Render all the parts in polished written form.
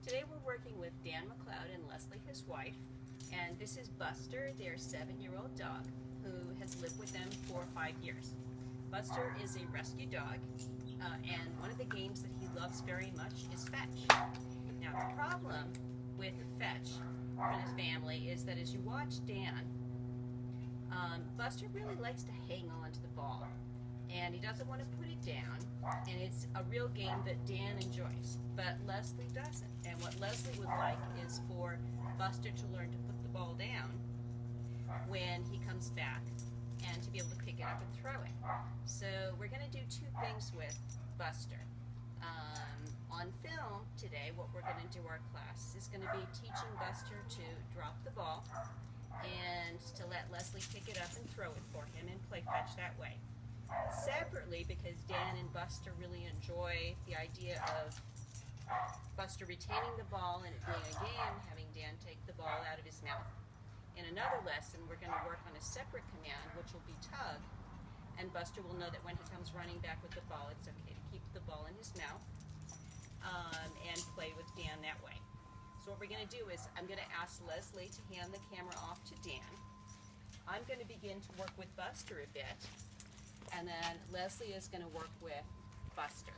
Today we're working with Dan McLeod and Leslie, his wife, and this is Buster, their 7-year-old dog, who has lived with them for 5 years. Buster is a rescue dog, and one of the games that he loves very much is fetch. Now the problem with fetch for his family is that as you watch Dan, Buster really likes to hang on to the ball, and he doesn't want to put it down, and it's a real game that Dan enjoys, but Leslie doesn't. And what Leslie would like is for Buster to learn to put the ball down when he comes back and to be able to pick it up and throw it. So we're going to do two things with Buster. On film today, what we're going to do our class is going to be teaching Buster to drop the ball and to let Leslie pick it up and throw it for him and play fetch that way. Separately, because Dan and Buster really enjoy the idea of Buster retaining the ball and it being a game, having Dan take the ball out of his mouth. In another lesson, we're going to work on a separate command, which will be tug, and Buster will know that when he comes running back with the ball, it's okay to keep the ball in his mouth and play with Dan that way. So what we're going to do is I'm going to ask Leslie to hand the camera off to Dan. I'm going to begin to work with Buster a bit, and then Leslie is going to work with Buster.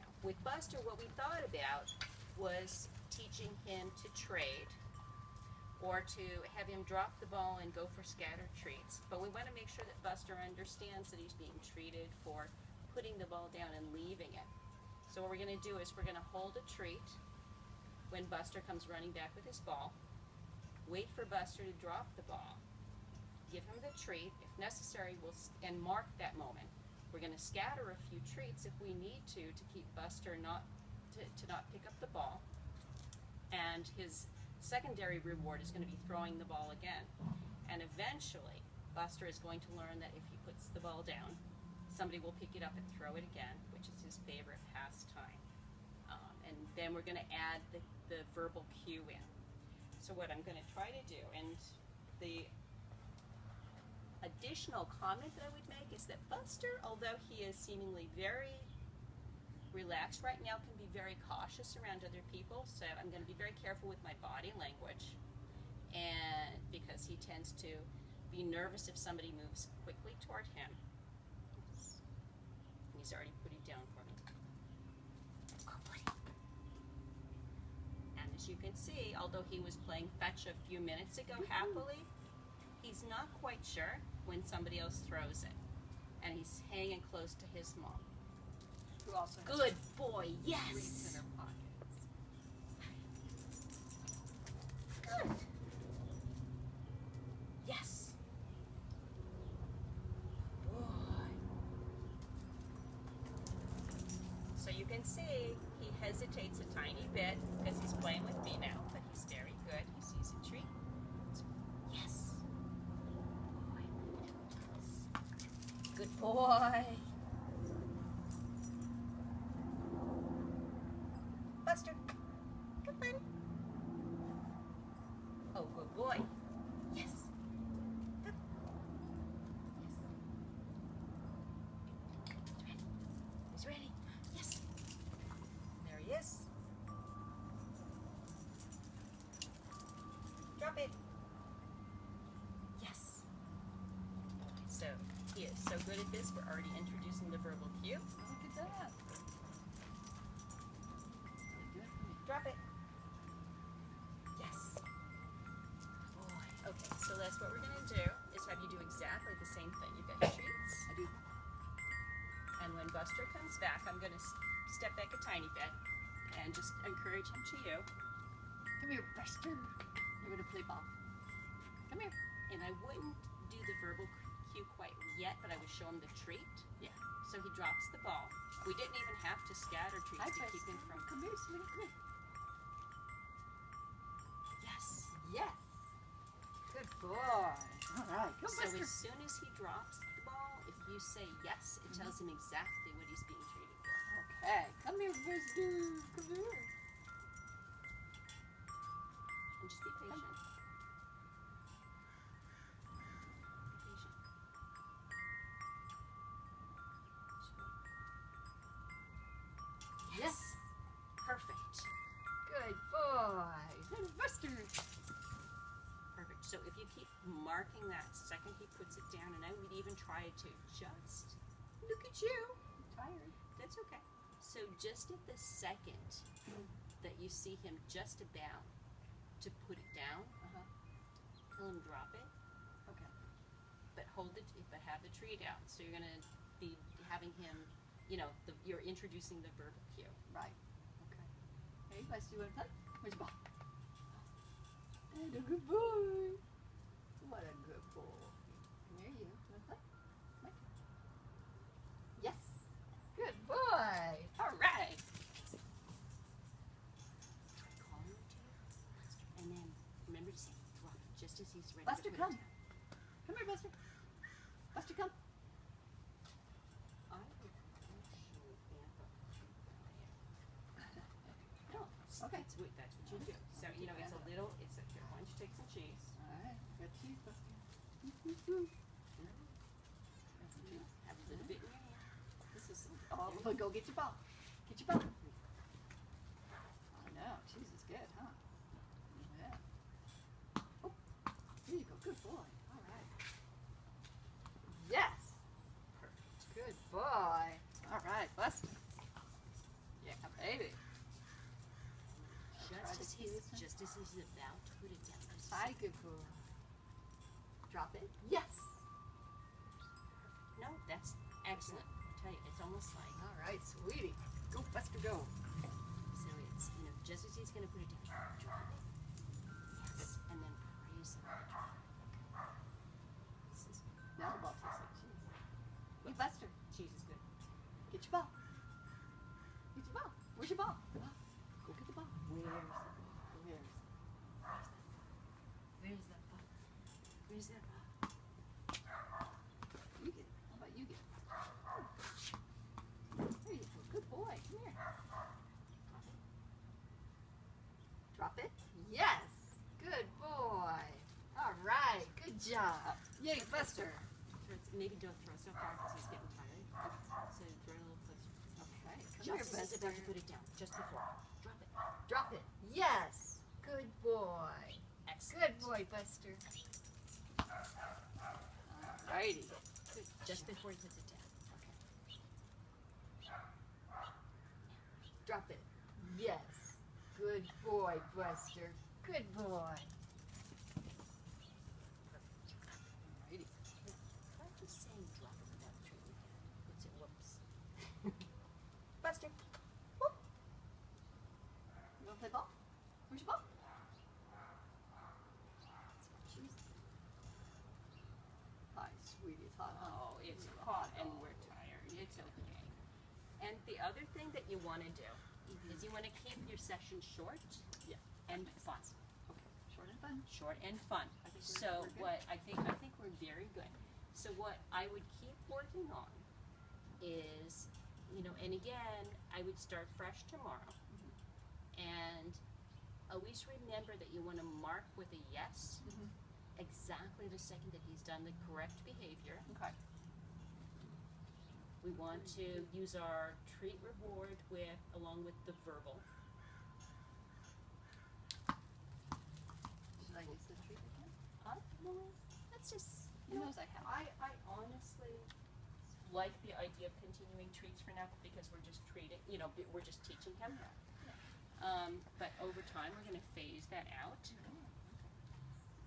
Now, with Buster, what we thought about was teaching him to trade or to have him drop the ball and go for scattered treats. But we want to make sure that Buster understands that he's being treated for putting the ball down and leaving it. So what we're going to do is we're going to hold a treat when Buster comes running back with his ball, wait for Buster to drop the ball, give him the treat, if necessary, and mark that moment. We're going to scatter a few treats if we need to keep Buster not pick up the ball, and his secondary reward is going to be throwing the ball again. And eventually, Buster is going to learn that if he puts the ball down, somebody will pick it up and throw it again, which is his favorite pastime. And then we're going to add the verbal cue in. So what I'm going to try to do, and the additional comment that I would make is that Buster, although he is seemingly very relaxed right now, can be very cautious around other people. So I'm going to be very careful with my body language, and because he tends to be nervous if somebody moves quickly toward him. He's already put it down for me. And as you can see, although he was playing fetch a few minutes ago happily, he's not quite sure when somebody else throws it. And he's hanging close to his mom. Who also has Good boy, yes! treats in her pockets. Good. Yes. So you can see he hesitates a tiny bit because he's playing with me now, but he's very good. He sees a treat. Yes. Good boy. Buster, come on. Oh, good boy. Yes. Good. Yes. He's ready. Yes. There he is. Drop it. Yes. So he is so good at this, we're already introducing the verbal cue. Look at that. Drop it. Yes. Boy. Okay, so that's what we're going to do, is have you do exactly the same thing. You've got your treats. I do. And when Buster comes back, I'm going to step back a tiny bit and just encourage him to you. Come here, Buster. You're going to play ball. Come here. And I wouldn't do the verbal cue quite yet, but I would show him the treat. Yeah. So he drops the ball. We didn't even have to scatter treats to keep him from... Come here, sweetie. Come here. Yes. Yes. Good boy. All right. Come, So Buster. as soon as he drops the ball, if you say yes, it tells him exactly what he's being treated for. Okay. Come here, Buster. Come here. And just be patient. Be patient. Yes. Perfect. boy. There's Buster. Perfect. So if you keep marking that second he puts it down, and I would even try to just look at you. I'm tired. That's okay. So just at the second that you see him just about to put it down, tell him drop it. Okay. But but have the treat out. So you're gonna be having him, you know, you're introducing the verbal cue. Right. Okay. Hey, Buster, you want to play? Where's your ball? And a good boy. What a good boy. Come here, you. Want to play? Come here. Yes. Good boy. All right. Try calling him to you, and then remember to say drop it just as he's ready Buster, to put come. it down. Come here, Buster. Buster, come. I would actually amp up the treat value. No, Okay. that's what you do. So you know, it's a little. It's a here. Why don't you take some cheese? All right. Got cheese, Buster. Got some cheese. Have a little bit in your hand. This is. Oh, go get your ball. Get your ball. I know. Cheese is good, huh? Yeah. Oh, here you go. Good boy. All right. Yes. Perfect. Good boy. All right, Buster. Yeah, baby. Just as he's about to put it down. Hi, good boy. Drop it. Yes. No, that's excellent. I tell you, it's almost like All right, sweetie. Go, Buster, go. so. It's just as he's gonna put it down. Drop it. Yes, and then praise him. This is Now the ball tastes like cheese. Hey, Buster. cheese is good. Get your ball. Get your ball. Where's your ball? Go get the ball. Where's the ball? Where's that ball? Where's that ball? You get it. How about you get it? There you go. Good boy. Come here. Drop it. Yes. Good boy. All right. Good job. Yay, Buster. Maybe don't throw so far because he's getting tired. So throw it a little closer. Okay. Come Just here, as he's Buster. about to put it down. Just before. Drop it. Drop it. Yes. Good boy. Excellent. Good boy, Buster. Alrighty. Good. Just before he puts it down. Okay. Drop it. Yes. Good boy, Buster. Good boy. Alrighty. Practice saying drop it without treating it. It's a whoops. Buster. Whoop. You want to play ball? Where's your ball? Hi, sweetie. It's hot. Oh, it's hot and we're tired. It's okay. And the other thing that you want to do is you want to keep your session short and fun. Okay. Short and fun. Short and fun. I think So we're good. I think we're very good. So what I would keep working on is, and again, I would start fresh tomorrow. And always remember that you want to mark with a yes exactly the second that he's done the correct behavior. Okay. We want to use our treat reward along with the verbal. Should I use the treat again? No, that's just. He knows I have. I honestly like the idea of continuing treats for now because we're just treating. We're just teaching him. But over time, we're going to phase that out.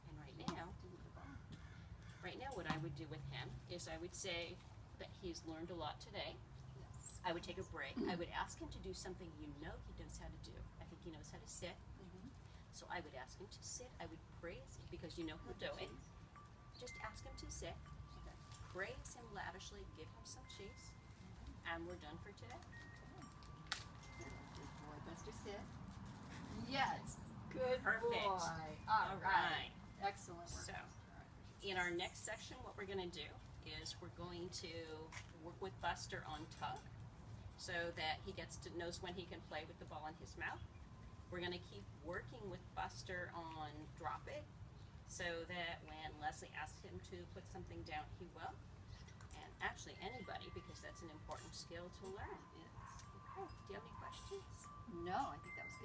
And right now, what I would do with him is I would say that he's learned a lot today. Yes. I would take a break. I would ask him to do something he knows how to do. I think he knows how to sit. So I would ask him to sit. I would praise him because he'll do it. Just ask him to sit. Praise him lavishly. Give him some cheese. And we're done for today. Good boy, Buster, sit. Yes. Good Perfect. boy. All right. Excellent work. So, in our next section, what we're going to do is we're going to work with Buster on tug so that he knows when he can play with the ball in his mouth. We're going to keep working with Buster on drop it so that when Leslie asks him to put something down, he will. And actually anybody, because that's an important skill to learn. Yes. Okay, do you have any questions? No, I think that was